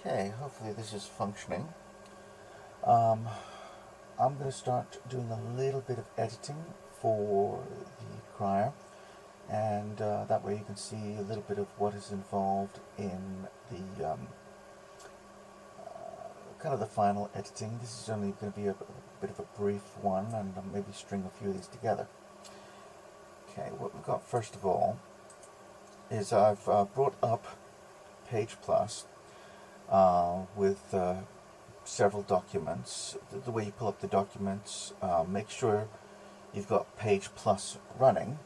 Okay, hopefully this is functioning. Um, I'm going to start doing a little bit of editing for the crier, and that way you can see a little bit of what is involved in the kind of the final editing. This is only going to be a bit of a brief one, and I'll maybe string a few of these together. Okay, what we've got first of all is I've brought up pageplus with several documents. The way you pull up the documents, make sure you've got pageplus running,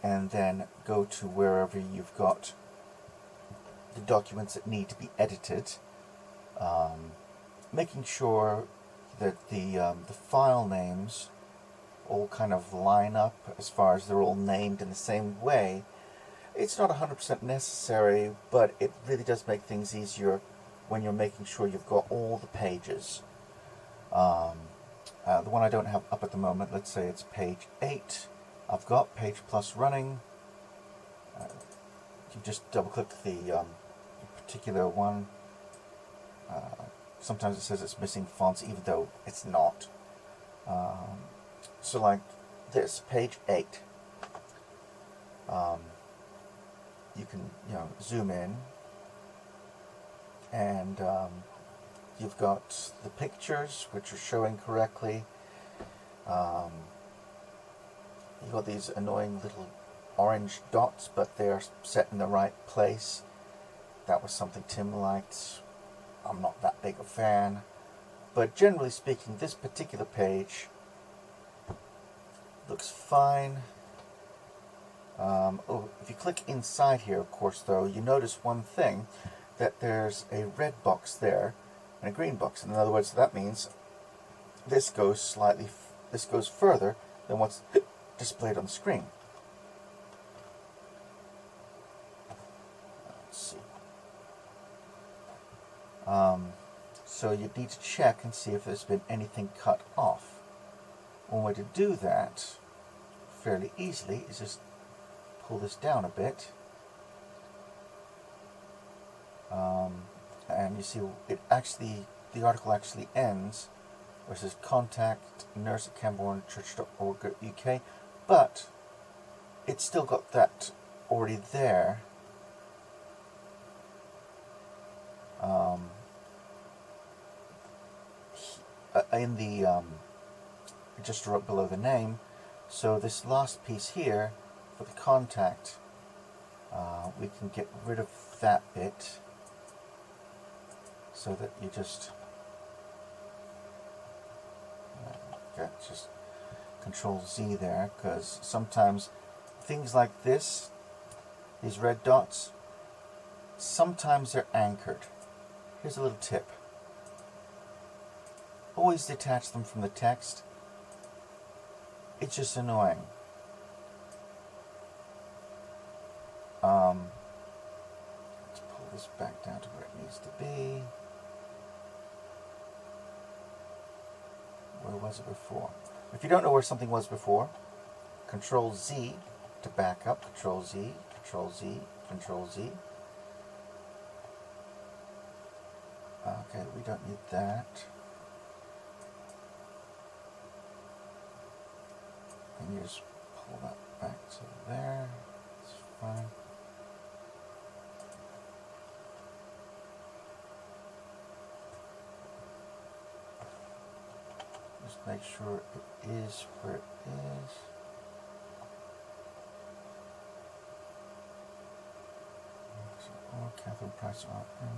and then go to wherever you've got the documents that need to be edited, making sure that the file names all kind of line up as far as they're all named in the same way. It's not 100% necessary, but it really does make things easier when you're making sure you've got all the pages. The one I don't have up at the moment, let's say it's page 8. I've got pageplus running. You just double click the particular one. Sometimes it says it's missing fonts, even though it's not. So like this, page 8. You can zoom in, and you've got the pictures which are showing correctly. You've got these annoying little orange dots, but they're set in the right place. That was something Tim liked. I'm not that big a fan, but generally speaking, this particular page looks fine. If you click inside here, of course, though, you notice one thing, that there's a red box there and a green box. In other words, that means this goes further than what's displayed on the screen. Let's see. So you need to check and see if there's been anything cut off. One way to do that fairly easily is just pull this down a bit, and you see the article actually ends where it says contact nurse at cambornechurch.org.uk, but it's still got that already there. In the just right below the name. So this last piece here for the contact, we can get rid of that bit, so that you just Control Z there, because sometimes things like this, these red dots, sometimes they're anchored. Here's a little tip. Always detach them from the text. It's just annoying. Let's pull this back down to where it needs to be. Where was it before? If you don't know where something was before, Control Z to back up. Control Z, Control Z, Control Z. Okay, we don't need that. And you just pull that back to there. It's fine. Just make sure it is where it is. So, Catherine Price option.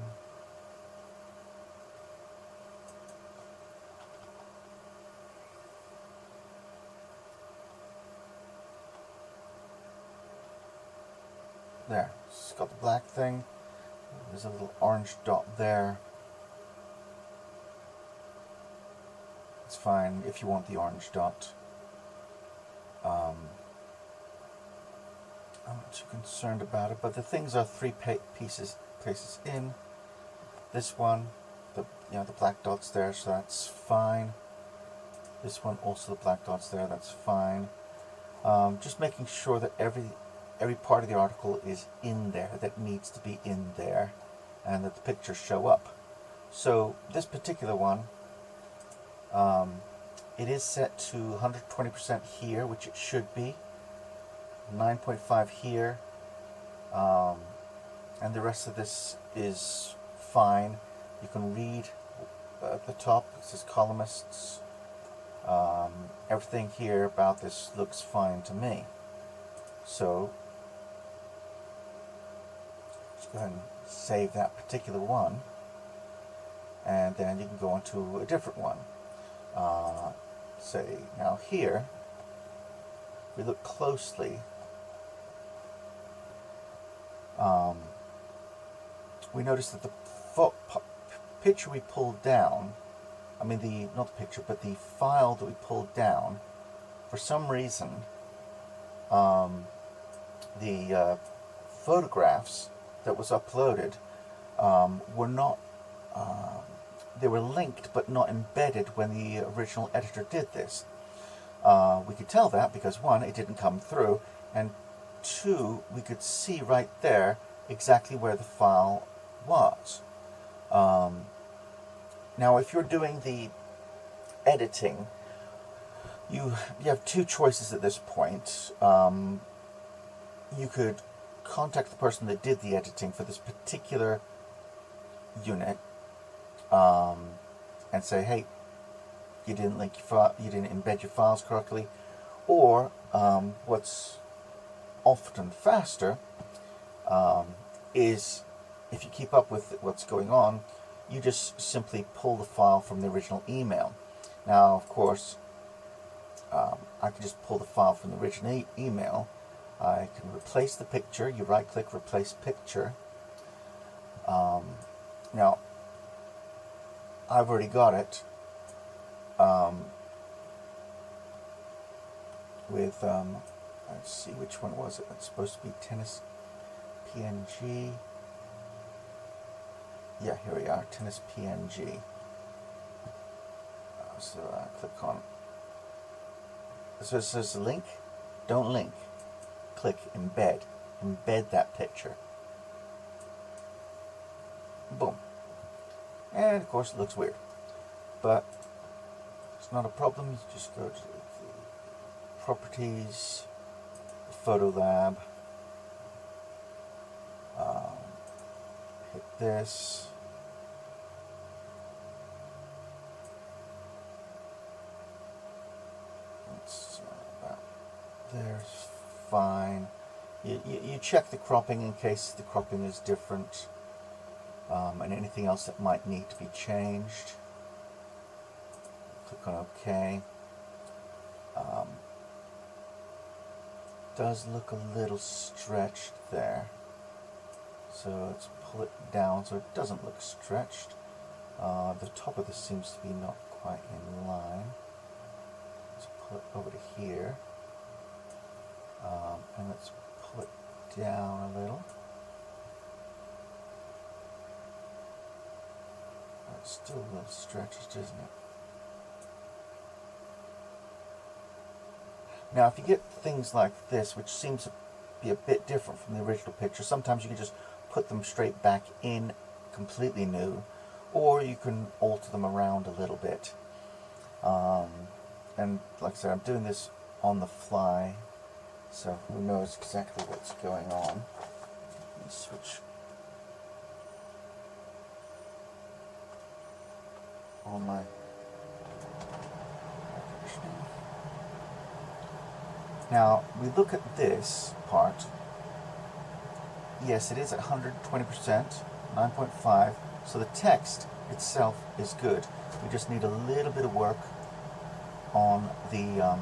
There, it's got the black thing. There's a little orange dot there. It's fine if you want the orange dot. I'm not too concerned about it, but the things are three places in. This one, the black dots there, so that's fine. This one also the black dots there, that's fine. Just making sure that every part of the article is in there that needs to be in there, and that the pictures show up. So this particular one, it is set to 120% here, which it should be, 9.5 here, and the rest of this is fine. You can read at the top, it says columnists. Everything here about this looks fine to me. So let's go ahead and save that particular one, and then you can go on to a different one. Say now here, if we look closely, we notice that the picture we pulled down, I mean not the picture, but the file that we pulled down, for some reason, the photographs that was uploaded were not, they were linked but not embedded when the original editor did this. We could tell that because, one, it didn't come through, and two, we could see right there exactly where the file was. Now, if you're doing the editing, you have two choices at this point. You could contact the person that did the editing for this particular unit, and say, hey, you didn't link your you didn't embed your files correctly. Or what's often faster is, if you keep up with what's going on, you just simply pull the file from the original email. Now, of course, I can just pull the file from the original email. I can replace the picture. You right-click, replace picture. Now, I've already got it with, let's see, which one was it? It's supposed to be tennis PNG. Yeah, here we are, tennis PNG. So I click on, so it says link, don't link. Click embed, embed that picture. Boom. And of course it looks weird, but it's not a problem. You just go to the properties, photo lab, hit this, it's about there's fine. You check the cropping in case the cropping is different, and anything else that might need to be changed. Click on OK. Does look a little stretched there, so let's pull it down so it doesn't look stretched. The top of this seems to be not quite in line. Let's pull it over to here, and let's pull it down a little. It's still a little stretched, isn't it? Now, if you get things like this, which seems to be a bit different from the original picture, sometimes you can just put them straight back in completely new, or you can alter them around a little bit. And like I said, I'm doing this on the fly, so who knows exactly what's going on. Let me switch on my air conditioning. Now, we look at this part. Yes, it is at 120%, 9.5, so the text itself is good. We just need a little bit of work on the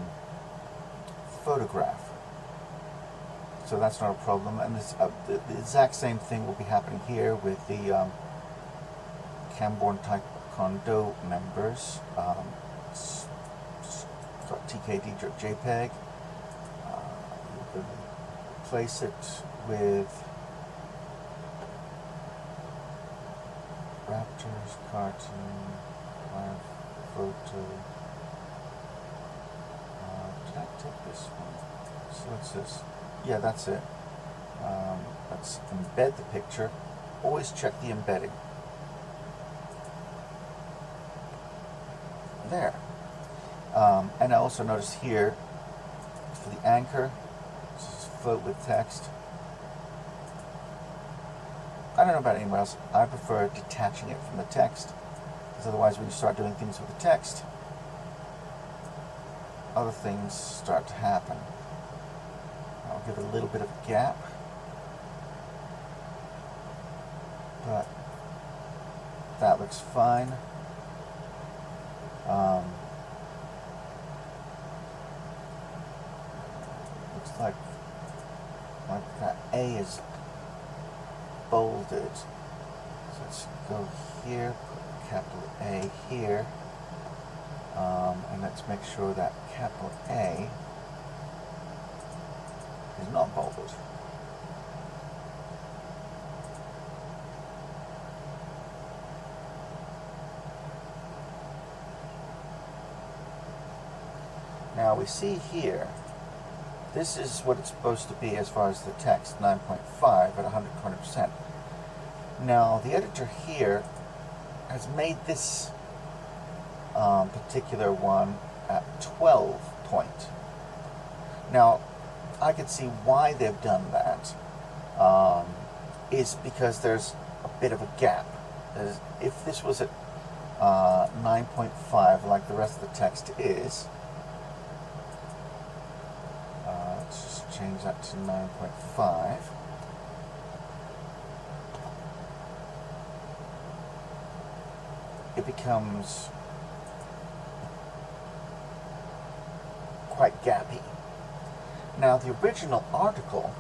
photograph. So that's not a problem, and this, the exact same thing will be happening here with the Camborne Taekwondo members. It's got TKD.jpg. You can replace it with Raptors, cartoon, live photo. Did I take this one? So what's this? Yeah, that's it. Let's embed the picture. Always check the embedding. There. And I also notice here, for the anchor, this is float with text. I don't know about anyone else, I prefer detaching it from the text, because otherwise when you start doing things with the text, other things start to happen. I'll give it a little bit of a gap, but that looks fine. Looks like that A is bolded. So let's go here, put capital A here, and let's make sure that capital A is not bolded. Now we see here, this is what it's supposed to be as far as the text, 9.5 at 120%. Now the editor here has made this particular one at 12 point. Now I can see why they've done that, is because there's a bit of a gap. If this was at 9.5 like the rest of the text is, let's just change that to 9.5. It becomes quite gappy. Now the original article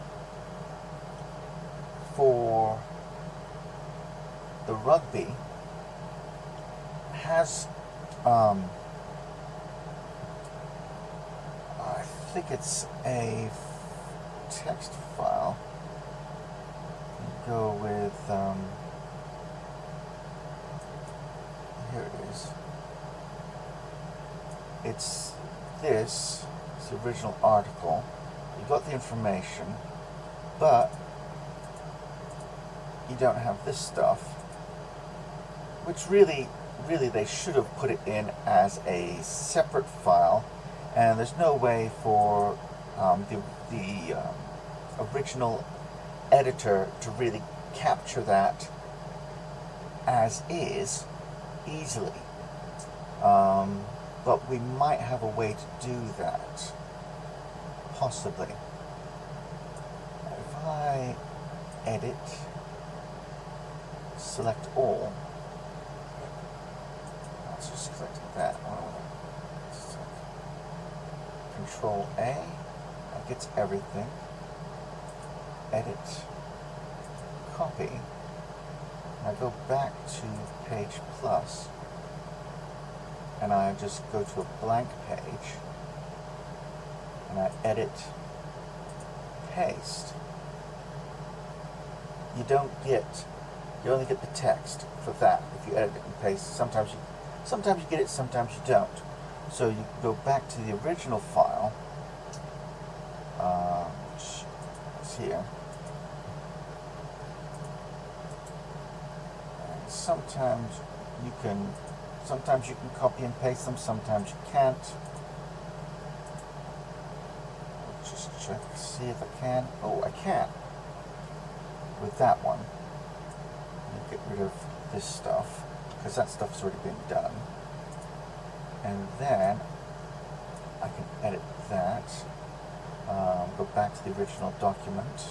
for the rugby has, I think it's a text file. Go with, here it is. It's this, it's the original article. You got the information, but you don't have this stuff, which really they should have put it in as a separate file, and there's no way for the original editor to really capture that as is easily. But we might have a way to do that, possibly. If I edit, select all, let's just select that one. Control A, that gets everything. Edit, copy. I go back to pageplus, and I just go to a blank page, and I edit, paste. You only get the text for that if you edit it and paste. Sometimes you get it, sometimes you don't. So you go back to the original file, which is here. And sometimes you can copy and paste them, sometimes you can't. Just check, see if I can. Oh, I can. With that one. Get rid of this stuff, because that stuff's already been done. And then I can edit that, go back to the original document,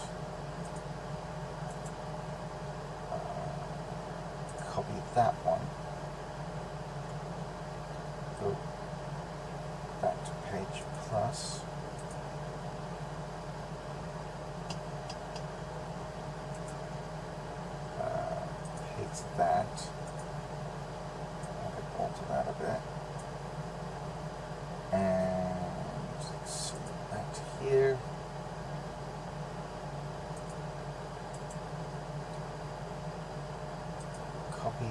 copy that one, go back to pageplus, paste that, I can alter that a bit. And let's see, back to here. Copy.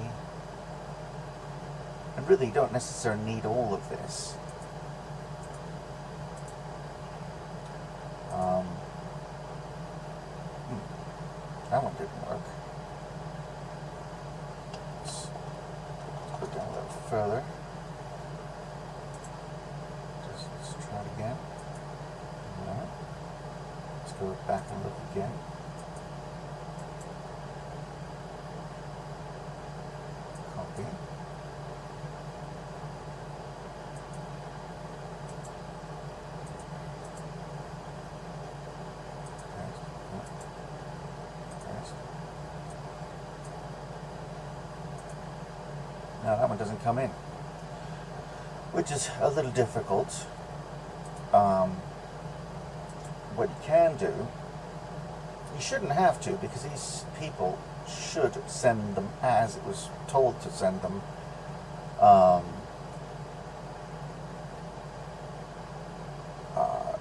And really, you don't necessarily need all of this. That one didn't work. Let's go down a little further. Let's try it again. Alright. Let's go back and look again. Copy. Now that one doesn't come in, which is a little difficult. What you can do, you shouldn't have to, because these people should send them as it was told to send them,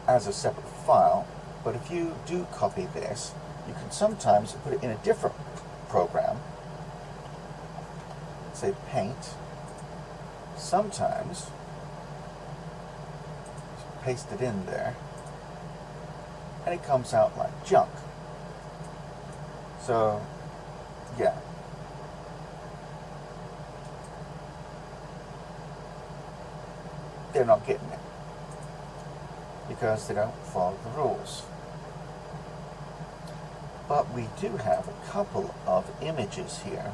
as a separate file. But if you do copy this, you can sometimes put it in a different program, say Paint. Sometimes paste it in there and it comes out like junk. So yeah, they're not getting it because they don't follow the rules. But we do have a couple of images here.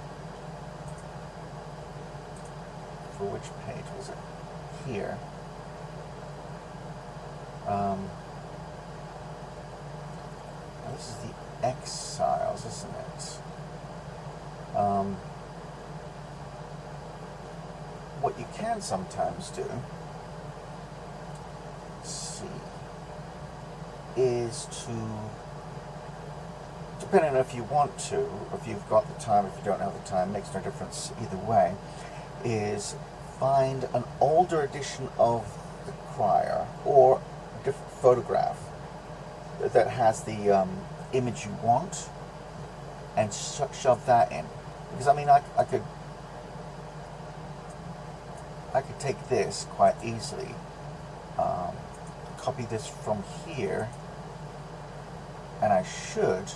For which page was it? Here. This is the Exiles, isn't it? What you can sometimes do, let's see, is to, depending on if you want to, or if you've got the time, if you don't have the time, makes no difference either way, is find an older edition of the crier or a different photograph that has the image you want and shove that in. Because I mean, I could take this quite easily, copy this from here, and I should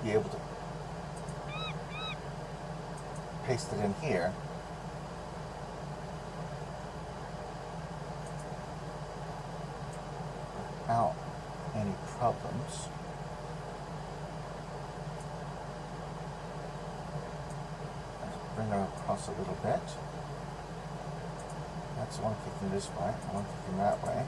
be able to paste it in here. Without any problems. Let's bring her across a little bit. That's one clicking this way, one clicking that way.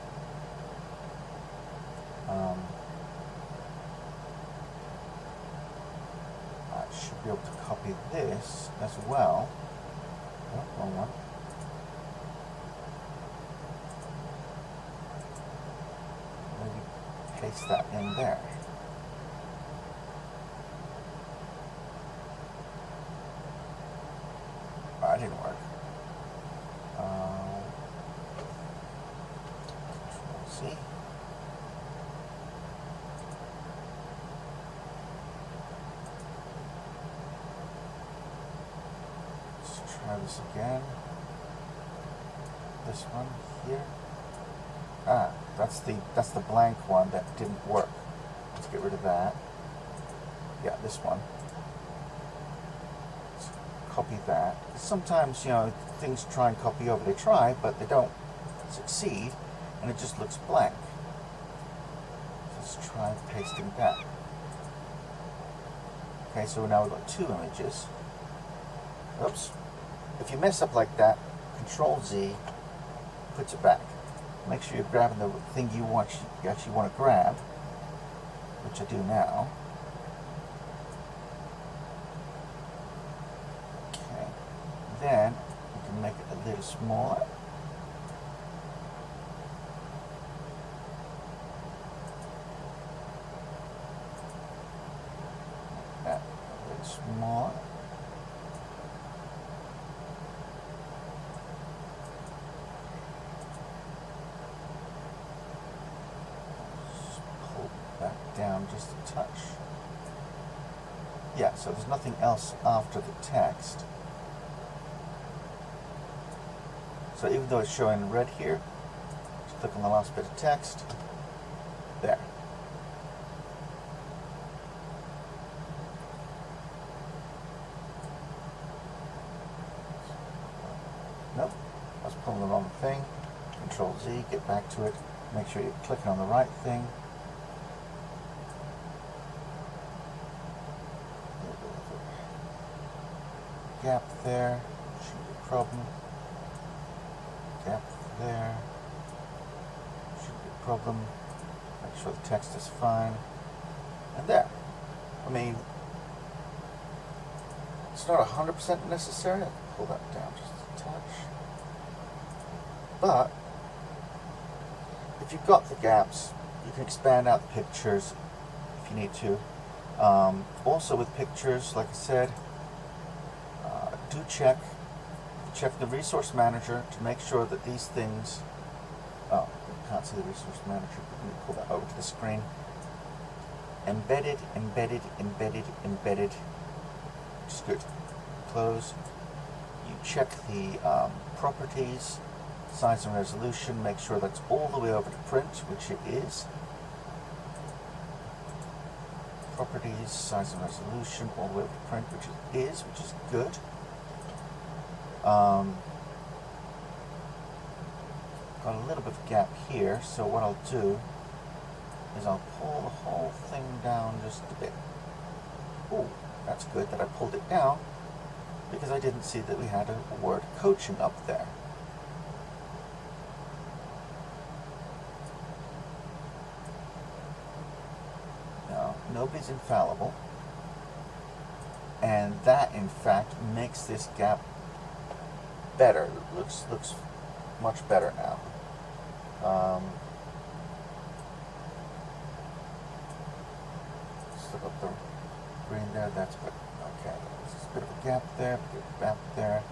I should be able to copy this as well. Oh, wrong one. Maybe paste that in there. Oh, that didn't work. Control C. Try this again. This one here. That's the blank one that didn't work. Let's get rid of that. Yeah, this one. Let's copy that. Sometimes, you know, things try and copy over. They try, but they don't succeed, and it just looks blank. Let's try pasting that. Okay, so now we've got two images. Oops. If you mess up like that, Control Z puts it back. Make sure you're grabbing the thing you actually want to grab, which I do now. Okay. Then we can make it a little smaller. That a little smaller. Down just a touch. Yeah, so there's nothing else after the text. So even though it's showing red here, just click on the last bit of text. There. thing, Control Z, get back to it, make sure you're clicking on the right thing. Gap there, shouldn't be a problem. Gap there, shouldn't be a problem. Make sure the text is fine. And there. I mean, it's not 100% necessary. I can pull that down just a touch. But if you've got the gaps, you can expand out the pictures if you need to. Also with pictures, like I said, do check the resource manager to make sure that these things, oh, you can't see the resource manager, but let me pull that over to the screen. Embedded, embedded, embedded, embedded, which is good. Close. You check the properties, size and resolution, make sure that's all the way over to print, which it is. Properties, size and resolution, all the way over to print, which it is, which is good. Got a little bit of gap here, so what I'll do is I'll pull the whole thing down just a bit. Ooh, that's good that I pulled it down, because I didn't see that we had a word coaching up there. Now, nobody's infallible, and that in fact makes this gap better. It looks much better now. Slip up the green there, that's good. Okay, there's a bit of a gap there, gap there.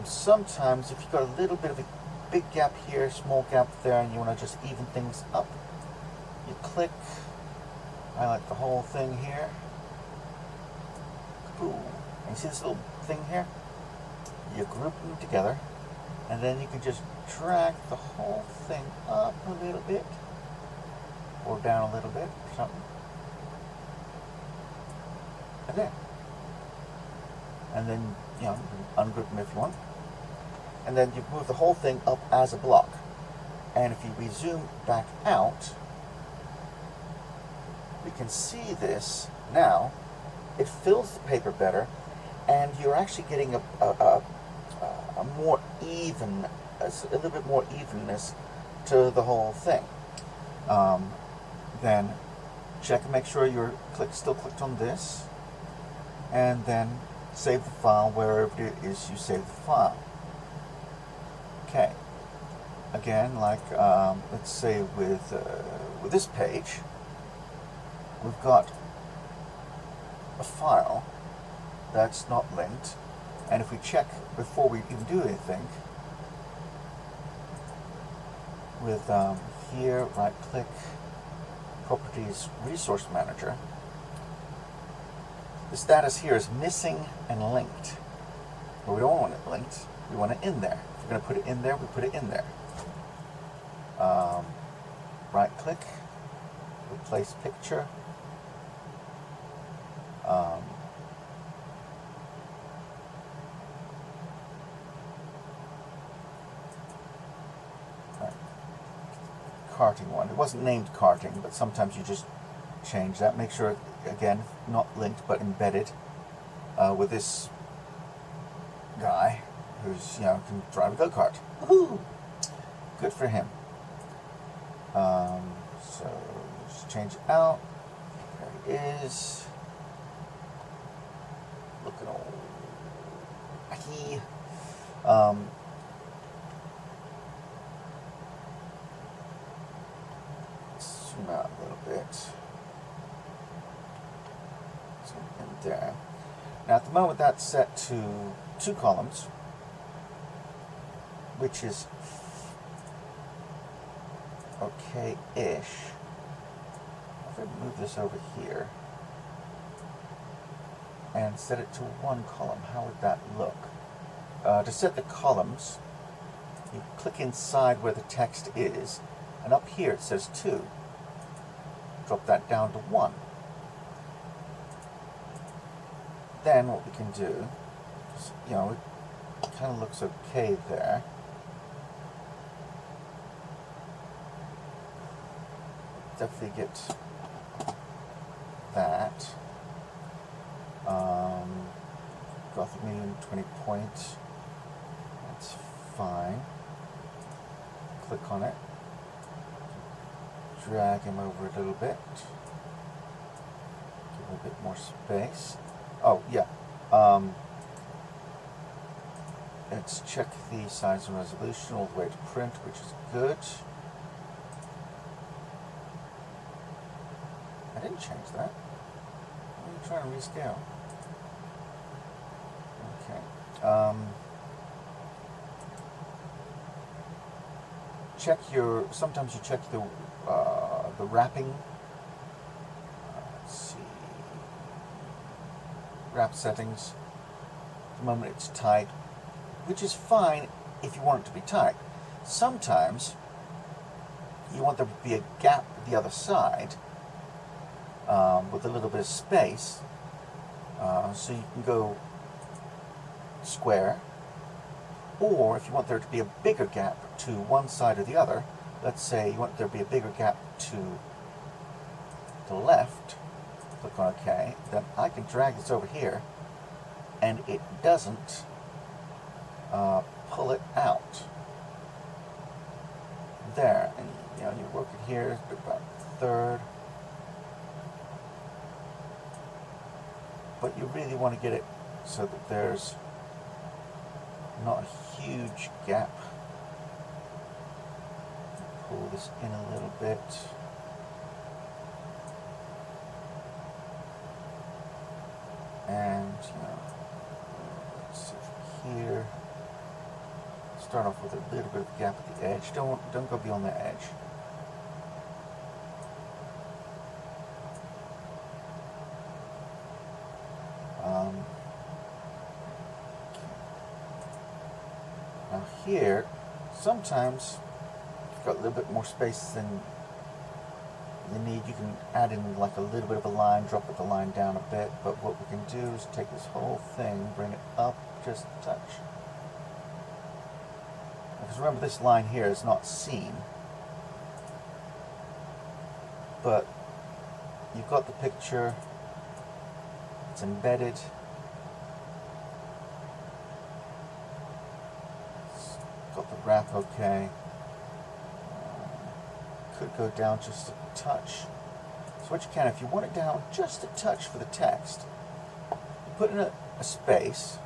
Sometimes if you've got a little bit of a big gap here, small gap there, and you want to just even things up, you click, highlight the whole thing here. Ooh. And you see this little thing here? You group them together, and then you can just drag the whole thing up a little bit, or down a little bit, or something. And there. And then, you know, you can ungroup them if you want. And then you move the whole thing up as a block. And if you resume back out, we can see this now. It fills the paper better, and you're actually getting a more even, a little bit more evenness to the whole thing. Then check and make sure you're still clicked on this, and then save the file wherever it is you save the file. Okay. Again, like let's say with this page, we've got a file that's not linked, and if we check before we even do anything with here, right click, properties, resource manager, the status here is missing and linked, but we don't want it linked, we want it in there. If we're going to put it in there, we put it in there. Right click, replace picture. Carting one. It wasn't named carting, but sometimes you just change that. Make sure, again, not linked but embedded with this guy who's, you know, can drive a go-kart. Woohoo! Good for him. So just change it out. There he is. Looking old. He. Zoom out a little bit. Zoom in there. Now at the moment that's set to 2 columns, which is okay-ish. If I move this over here and set it to 1 column, how would that look? To set the columns, you click inside where the text is, and up here it says 2. Drop that down to 1. Then what we can do is, you know, it kind of looks okay there. definitely get that. Gothic medium 20 point. That's fine. Click on it. Drag him over a little bit. Give him a bit more space. Oh yeah. Let's check the size and resolution all the way to print, which is good. I didn't change that. I'm trying to rescale. Okay. Check your. Sometimes you check the wrapping. Let's see. Wrap settings. At the moment it's tight, which is fine if you want it to be tight. Sometimes you want there to be a gap at the other side with a little bit of space, so you can go square, or if you want there to be a bigger gap to one side or the other, let's say you want there to be a bigger gap to the left, click on OK, then I can drag this over here and it doesn't pull it out. There, and you work it here, about a third. But you really want to get it so that there's not a huge gap. Pull this in a little bit. And let's see here. Start off with a little bit of a gap at the edge. Don't go beyond the edge. Now here, sometimes you've got a little bit more space than you need. You can add in like a little bit of a line, drop the line down a bit. But what we can do is take this whole thing, bring it up just a touch. Because remember, this line here is not seen, but you've got the picture, it's embedded, it's got the wrap okay, could go down just a touch. So what you can, if you want it down just a touch for the text, you put in a space.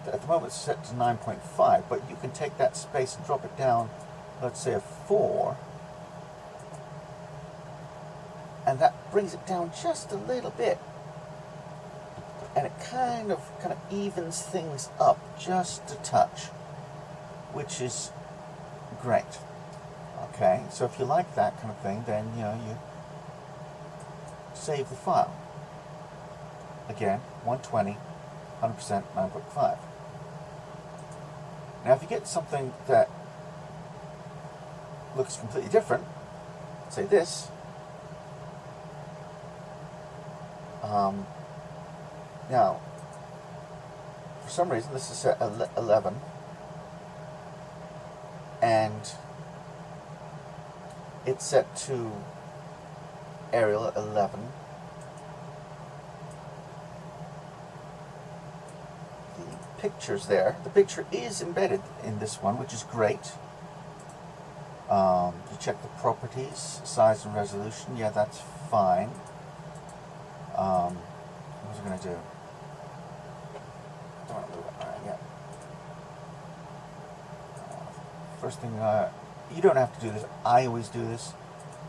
At the moment it's set to 9.5, but you can take that space and drop it down, let's say a 4, and that brings it down just a little bit, and it kind of evens things up just a touch, which is great. Okay, so if you like that kind of thing, then you save the file. Again, 120, 100%, 9.5. Now if you get something that looks completely different, say this, now for some reason this is set 11, and it's set to Arial 11. Pictures there. The picture is embedded in this one, which is great. You check the properties, size and resolution. Yeah, that's fine. What was I going to do? Don't want to move it. Yeah. First thing, you don't have to do this. I always do this,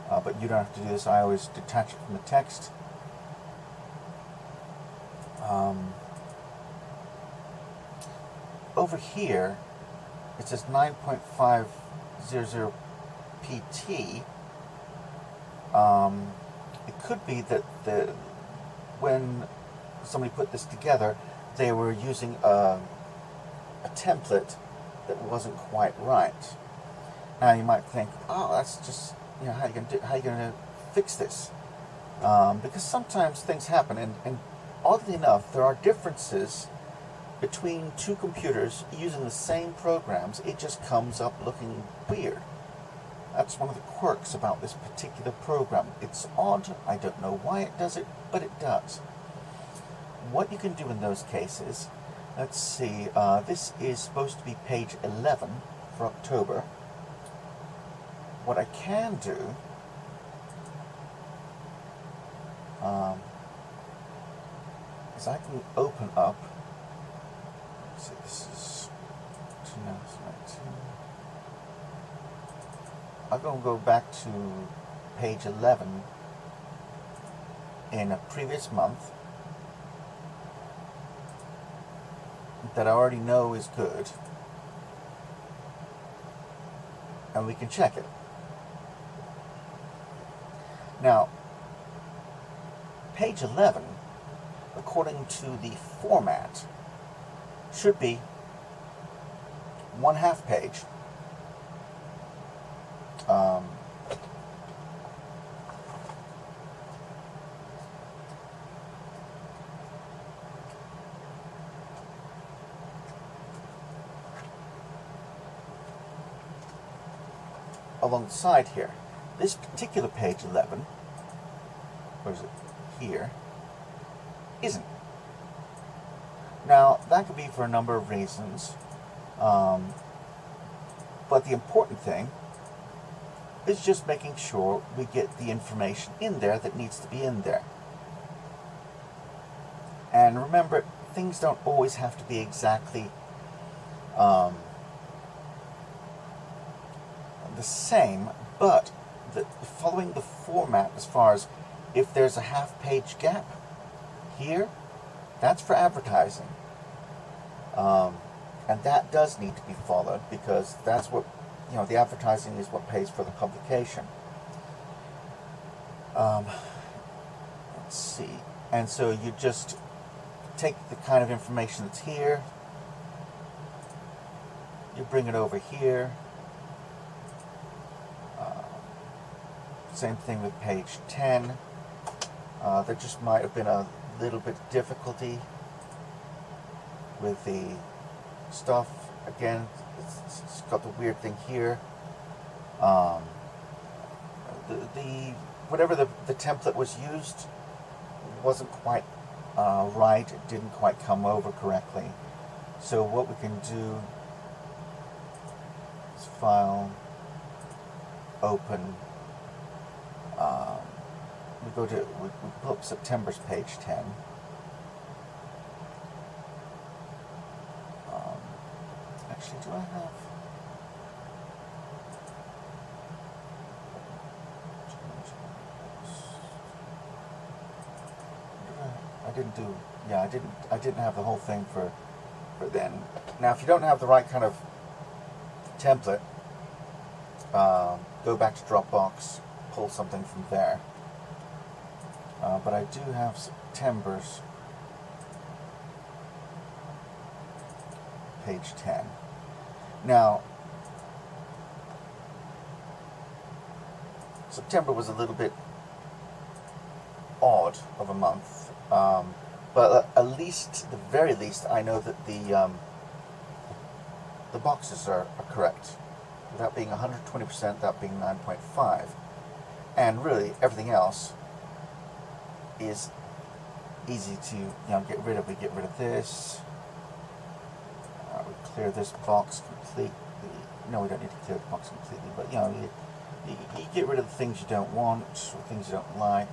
but you don't have to do this. I always detach it from the text. Over here, it says 9.500 PT. It could be that when somebody put this together, they were using a template that wasn't quite right. Now you might think, oh, that's just how are you going to fix this? Because sometimes things happen, and oddly enough, there are differences between two computers using the same programs. It just comes up looking weird. That's one of the quirks about this particular program. It's odd, I don't know why it does it, but it does. What you can do in those cases, let's see, this is supposed to be page 11 for October. What I can do is I can open up, let's see, this is 2019. I'm going to go back to page 11 in a previous month that I already know is good, and we can check it. Now, page 11, according to the format, should be 1/2 page. Alongside here, this particular page 11, where is it? Here, isn't. Now, that could be for a number of reasons, but the important thing is just making sure we get the information in there that needs to be in there. And remember, things don't always have to be exactly the same, but following the format as far as if there's a 1/2 page gap here, that's for advertising. And that does need to be followed, because that's what, you know, the advertising is what pays for the publication. Let's see. And so you just take the kind of information that's here, you bring it over here. Same thing with page 10. There just might have been a little bit of difficulty with the stuff. Again, it's got the weird thing here. Whatever the template was used wasn't quite right. It didn't quite come over correctly. So what we can do is file, open. We pull up September's page 10. Actually, do I have? I didn't do. Yeah, I didn't have the whole thing for then. Now, if you don't have the right kind of template, go back to Dropbox, pull something from there. But I do have September's page 10. Now, September was a little bit odd of a month, but at least, the very least, I know that the boxes are correct. That being 120%, that being 9.5. And really, everything else is easy to, get rid of. We get rid of this. We clear this box completely. No, we don't need to clear the box completely, but you get rid of the things you don't want, or things you don't like.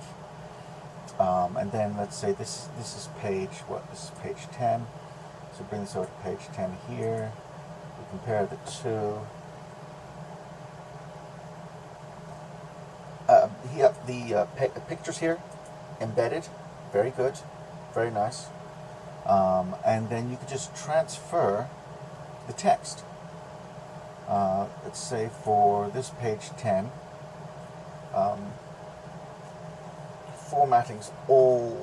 And then let's say this is page, this is page 10. So bring this over to page 10 here. We compare the two. The pictures here, embedded, very good, very nice. And then you could just transfer the text. Let's say for this page 10, formatting's all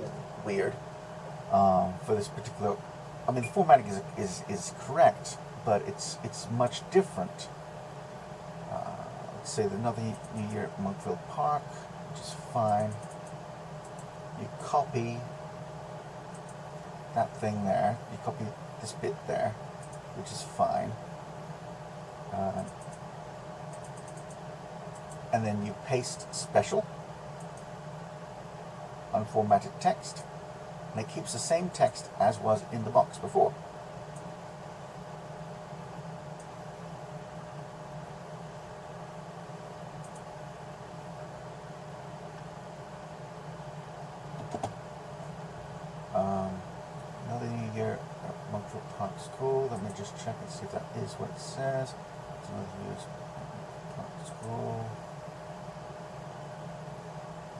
weird for this particular. I mean, the formatting is correct, but it's much different. Let's say another New Year at Monkfield Park, which is fine. You copy that thing there. You copy this bit there, which is fine. and then you paste special, unformatted text, and it keeps the same text as was in the box before. Another year at Montreal Park School. Let me just check and see if that is what it says. It's another year at Park School,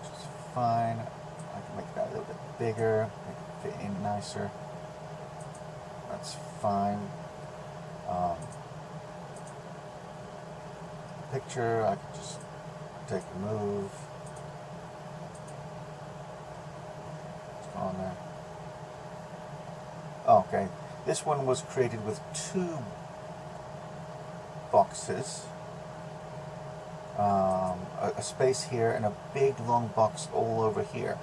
which is fine. I can make that a little bit bigger, make it fit in nicer. That's fine. Picture, I can just take a move. What's going on there? Okay, this one was created with 2 boxes, a space here and a big long box all over here.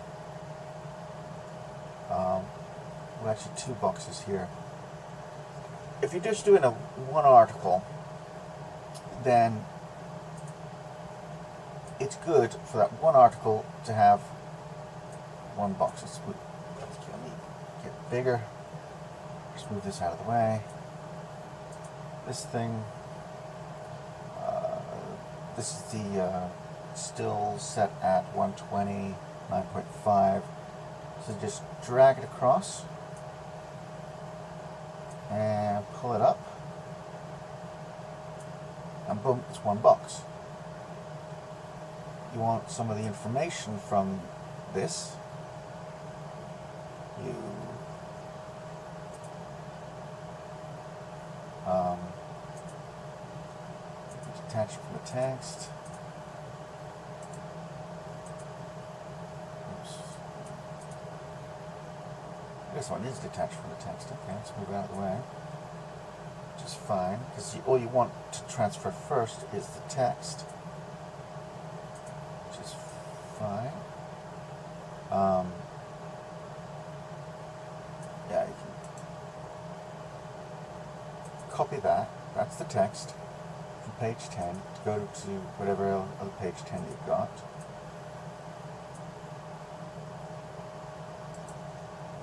Well, actually 2 boxes here. If you're just doing one article, then it's good for that one article to have 1 box. Let me get bigger. Just move this out of the way. This thing, this is the still set at 120, 9.5. So just drag it across and pull it up, and boom, it's 1 box. You want some of the information from this, you detach it from the text. Oops. This one is detached from the text. Okay, let's move it out of the way. Which is fine, because all you want to transfer first is the text. Which is fine. Yeah, you can copy that. That's the text from page 10 to go to whatever other page 10 you've got.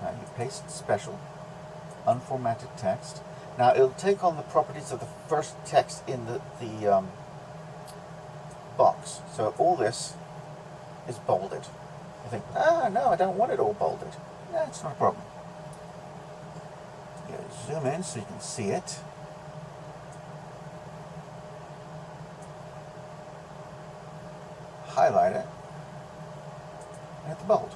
Now you paste special, unformatted text. Now it'll take on the properties of the first text in the box. So all this is bolded. You think, no, I don't want it all bolded. No, it's not a problem. You zoom in so you can see it. Highlight it, and hit the bold,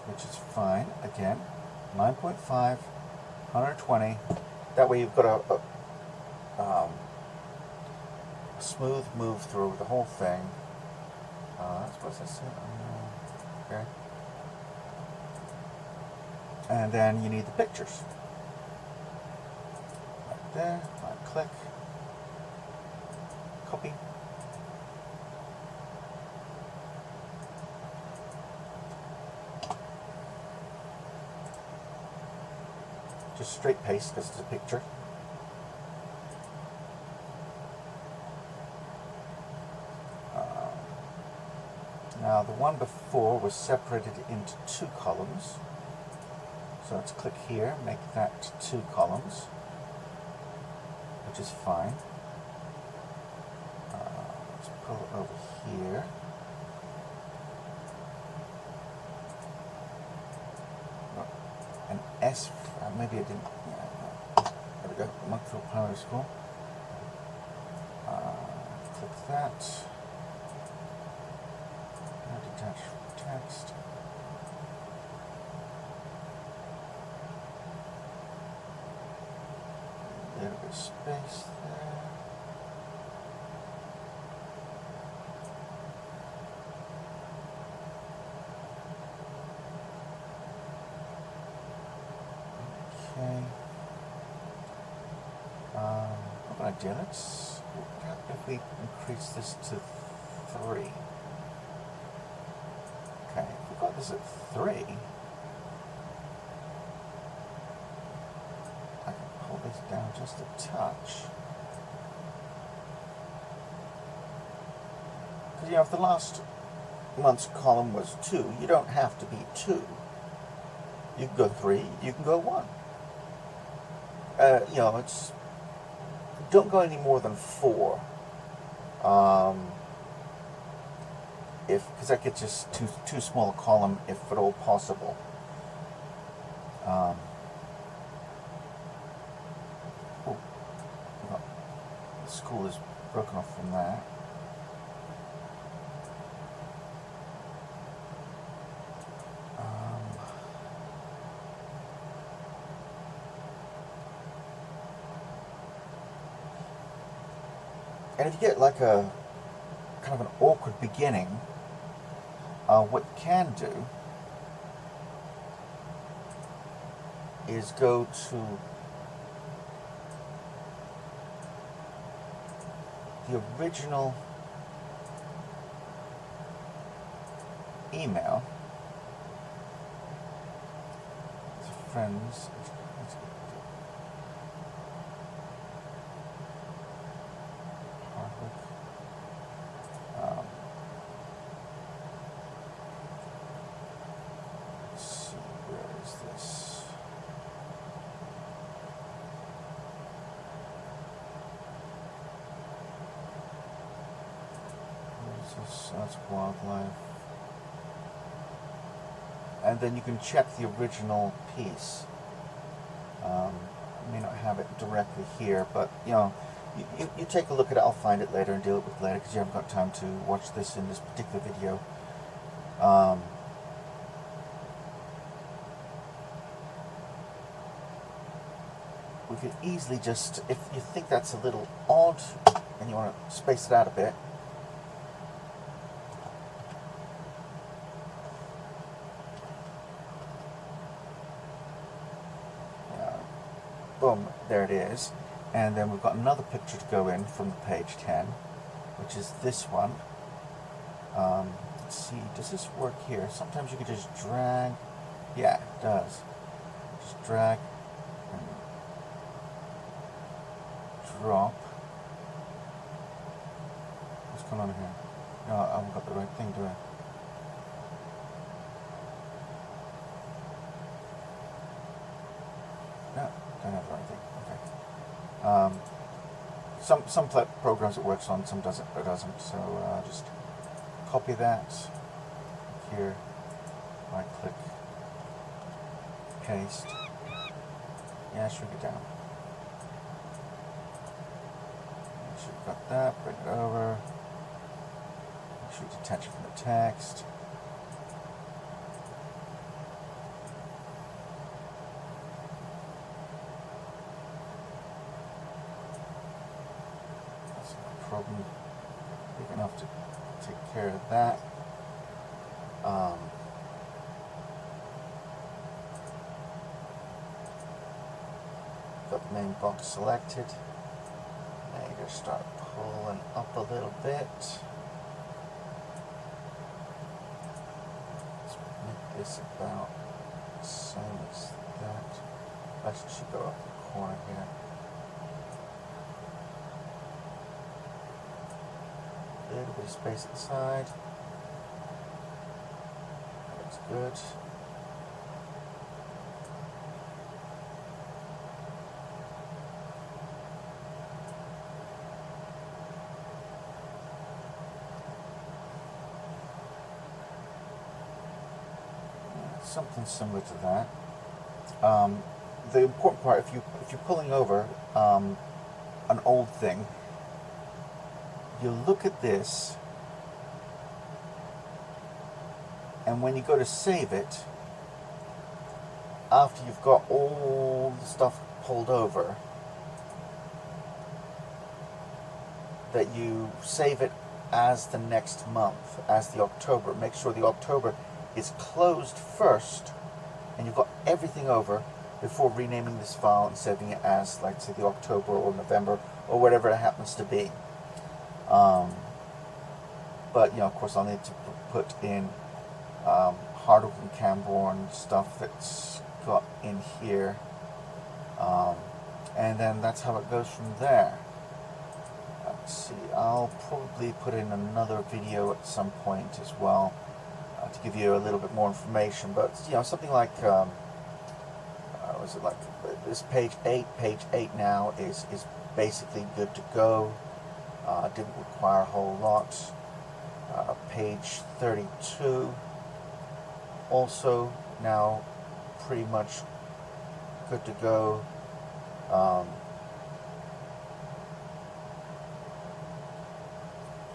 which is fine. Again, 9.5, 120. That way you've got a smooth move through the whole thing. I suppose that's it. Okay. And then you need the pictures. Right there, right click. Copy. Just straight paste because it's a picture. Now the one before was separated into 2 columns. So let's click here, make that 2 columns, which is fine. Let's pull it over here. An S, maybe I didn't. There we go, Montreal Primary School. Click that. Now detach text. A little bit of space there. Okay. What idea? What happens if we increase this to 3? Okay, if we've got this at 3, I can pull this down just a touch. Because, you know, if the last month's column was 2, you don't have to be 2. You can go 3, you can go 1. You know, it's, don't go any more than 4. Because that gets just too small a column, if at all possible. Oh, well, the school is broken off from that. And if you get like a kind of an awkward beginning, what you can do is go to the original email to friends. Let's see, where is this? That's wildlife. And then you can check the original piece. I may not have it directly here, but you know, you take a look at it. I'll find it later and deal with it later because you haven't got time to watch this in this particular video. We could easily just, if you think that's a little odd and you want to space it out a bit, boom, there it is. And then we've got another picture to go in from the page 10, which is this one. Let's see, does this work here? Sometimes you can just drag. Yeah, it does. Just drag and drop. What's going on here? No, I haven't got the right thing, do I? No, don't have the right thing. Okay. Some programs it works on, some doesn't. So just copy that here. Right click, paste. Yeah, shrink it down. Make sure you've got that. Bring it over. Make sure you detach it from the text. Problem big enough to take care of that. Got the main box selected. Now you're going to start pulling up a little bit. Let's make this about the same as that. Actually, should go up the corner here. A little bit of space inside. Looks good. Something similar to that. The important part, if you're pulling over an old thing, you look at this, and when you go to save it, after you've got all the stuff pulled over, that you save it as the next month, as the October. Make sure the October is closed first, and you've got everything over before renaming this file and saving it as, like, say, the October or November or whatever it happens to be. But, you know, of course, I'll need to put in Hardwick and Camborne stuff that's got in here. And then that's how it goes from there. let's see, I'll probably put in another video at some point as well to give you a little bit more information. But you know, something like was it like this page 8? Page 8 now is basically good to go. Didn't require a whole lot. Page 32 also now pretty much good to go. You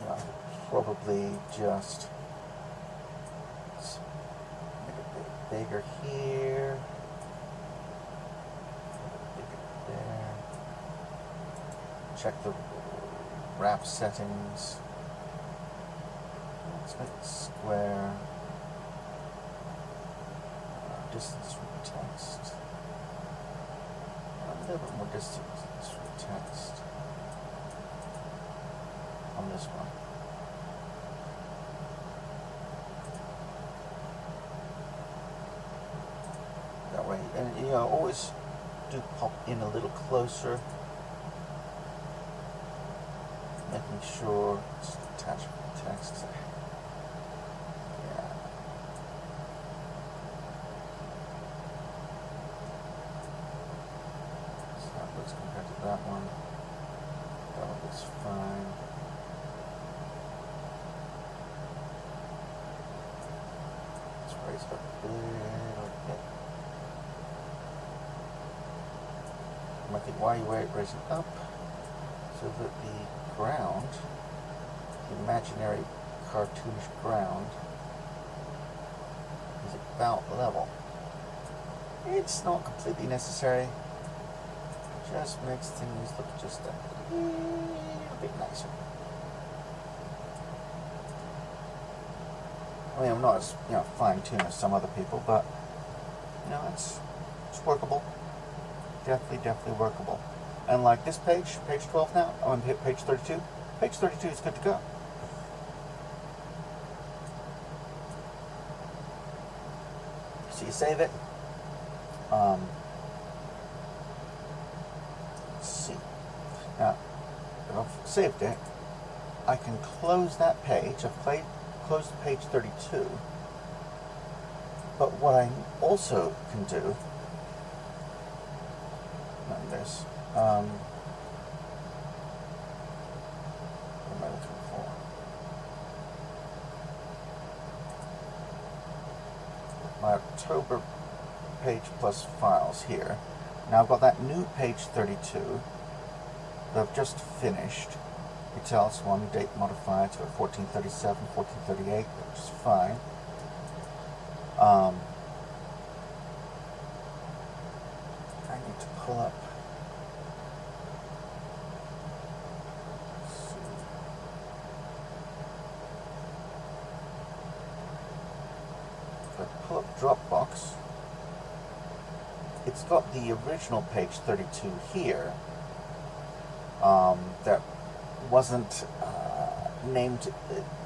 know, probably just make it a bit bigger here, bigger there. Check the wrap settings. Let's make it square. Distance from text. A little bit more distance from text on this one. That way, and you know, always do pop in a little closer, making sure it's attached to the text. Yeah. So that looks compared to that one. That one looks fine. Let's raise it up a little bit. I think why you raise it up so that the ground, the imaginary cartoonish ground, is about level. It's not completely necessary. It just makes things look just a little bit nicer. I mean, I'm not as fine-tuned as some other people, but it's workable. Definitely workable. And like this page 12 now, I'm on page 32. Page 32 is good to go. So you save it. Let's see. Now, if I've saved it, I can close that page. I've closed page 32. But what I also can do, not this, what am I looking for? My October pageplus files here. Now I've got that new page 32 that I've just finished. You tell it's one date modifier to 1437, 1438, which is fine. I need to pull up. If I pull up Dropbox, it's got the original page 32 here that wasn't named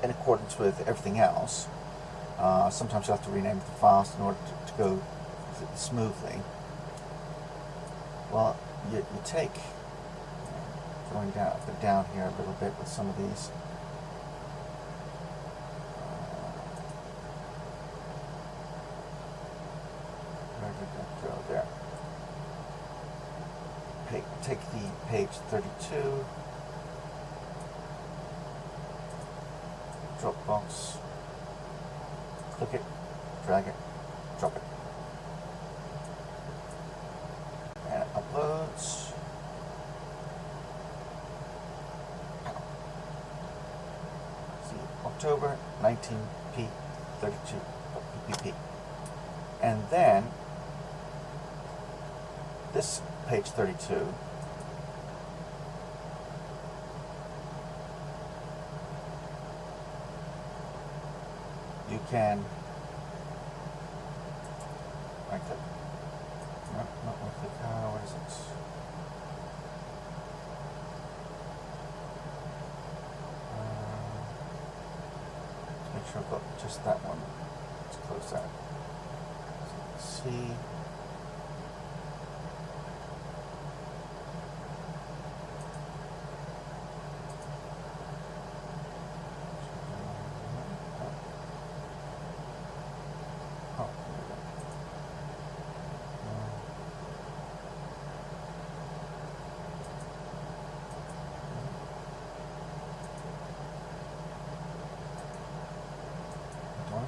in accordance with everything else. Sometimes you have to rename the files in order to go smoothly. Well, you take, going down up and down here a little bit with some of these. Where did that go? There. Take the page 32, Dropbox, click it, drag it, drop it. And it uploads. See, October 19p32.ppp. And then this page 32 you can right click. No, not right click. What is it? Let's make sure I've got just that one. Let's close that. So let's see.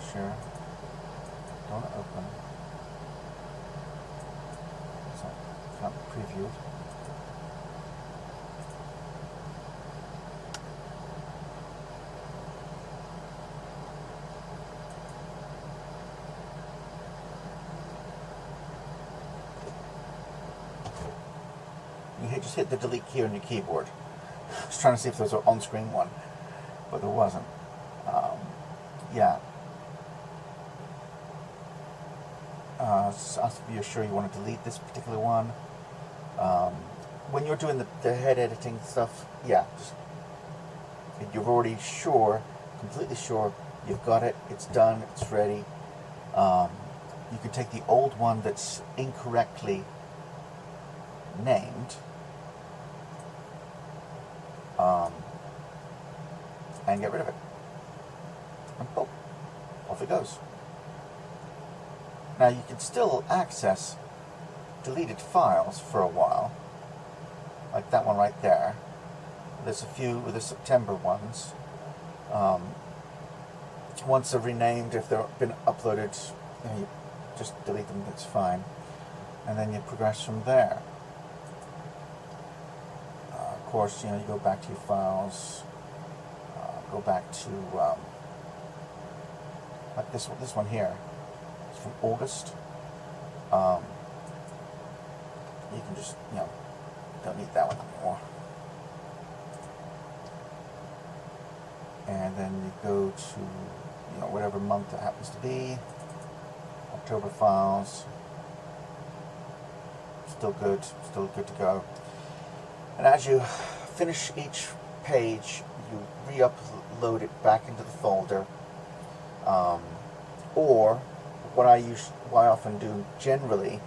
to share. Don't open. So it can't be previewed. You just hit the delete key on your keyboard. I was trying to see if there was an on-screen one, but there wasn't. Yeah. So if you're sure you want to delete this particular one. When you're doing the head editing stuff, yeah, just, if you're already sure, completely sure, you've got it, it's done, it's ready. You can take the old one that's incorrectly named and get rid of it. And boom, off it goes. Now you can still access deleted files for a while, like that one right there. There's a few with the September ones. Once they're renamed, if they've been uploaded, you just delete them, that's fine. And then you progress from there. Of course, you go back to your files, go back to, like this one here. It's from August. You can just, don't need that one anymore. And then you go to, whatever month it happens to be. October files. Still good to go. And as you finish each page, you re-upload it back into the folder. Or what I often do generally,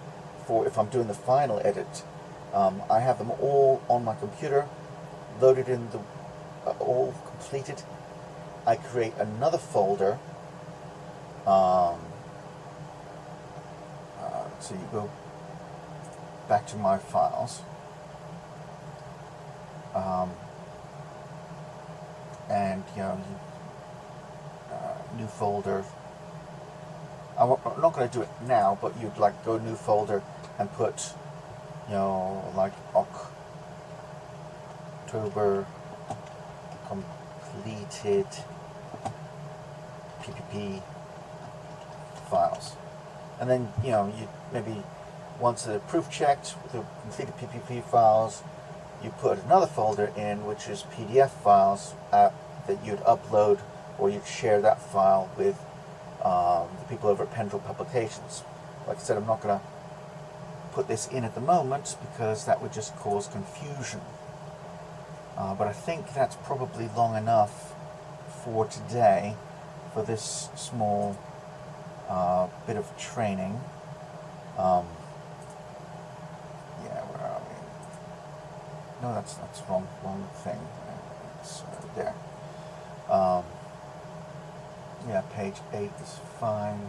for if I'm doing the final edit, I have them all on my computer, loaded in the all completed. I create another folder. So you go back to my files, and new folder. I'm not going to do it now, but you'd like go new folder and put, like October completed PPP files. And then, you maybe once the proof checked with the completed PPP files, you put another folder in, which is PDF files that you'd upload, or you'd share that file with the people over at Pendrell Publications. Like I said, I'm not going to put this in at the moment because that would just cause confusion. But I think that's probably long enough for today, for this small bit of training. Yeah, where are we? No, that's wrong thing. It's there. Yeah, page 8 is fine.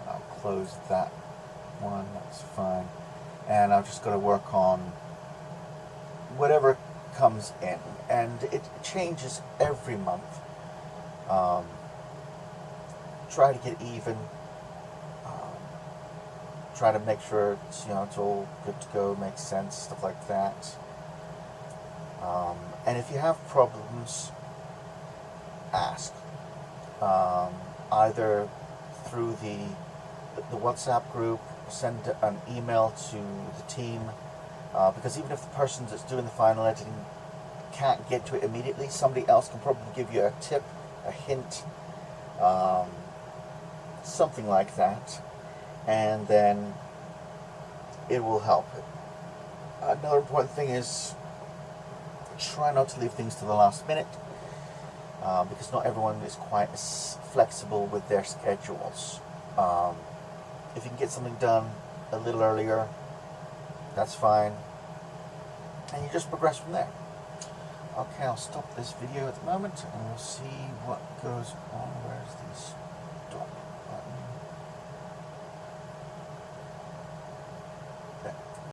I'll close that one, that's fine. And I've just got to work on whatever comes in. And it changes every month. Try to get even. Try to make sure it's, it's all good to go, makes sense, stuff like that. And if you have problems, ask. Either through the WhatsApp group, send an email to the team, because even if the person that's doing the final editing can't get to it immediately, somebody else can probably give you a tip, a hint, something like that, and then it will help. Another important thing is try not to leave things to the last minute, because not everyone is quite as flexible with their schedules. If you can get something done a little earlier, that's fine, and you just progress from there. Okay, I'll stop this video at the moment and we'll see what goes on. Where's the